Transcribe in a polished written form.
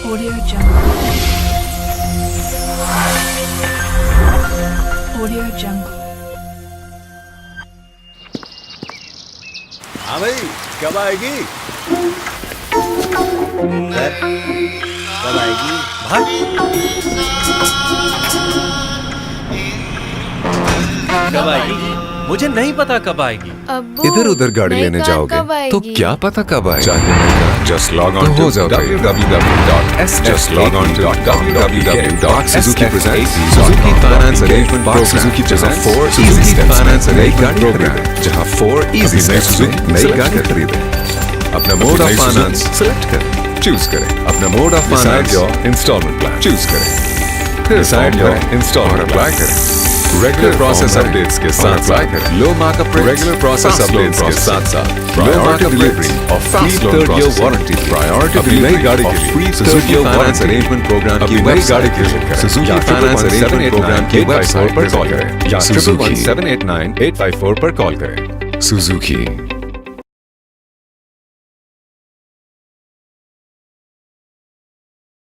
Audio Jungle. Audio Jungle. हाँ भाई, कब आएगी? कब आएगी? कब आएगी? मुझे नहीं पता कब आएगी। इधर उधर गाड़ी लेने जाओगे तो क्या पता कब आएगी? Just log on to www.suzuki presents Suzuki Finance Arrangement Program. Suzuki presents 4 Suzuki Finance Arrangement Program, जहाँ 4 easy steps में नई गाड़ी खरीदें। अपना मोड ऑफ फाइनेंस सेलेक्ट करें, चूज करें। अपना mode of finance installment plan choose करें, फिर डिसाइड करें इंस्टॉलमेंट अप्लाई करें। रेगुलर प्रोसेस अपडेट्स के साथ low markup rates, regular process updates के साथ लो मार्कअप रेट्स और free third year warranty. Priority नई गाड़ी के लिए free Suzuki finance arrangement program की नई गाड़ी के लिए सुजुकी फाइनेंस अरेंजमेंट प्रोग्राम की वेबसाइट पर कॉल करें या 111-789-854 पर कॉल करें। सुजुकी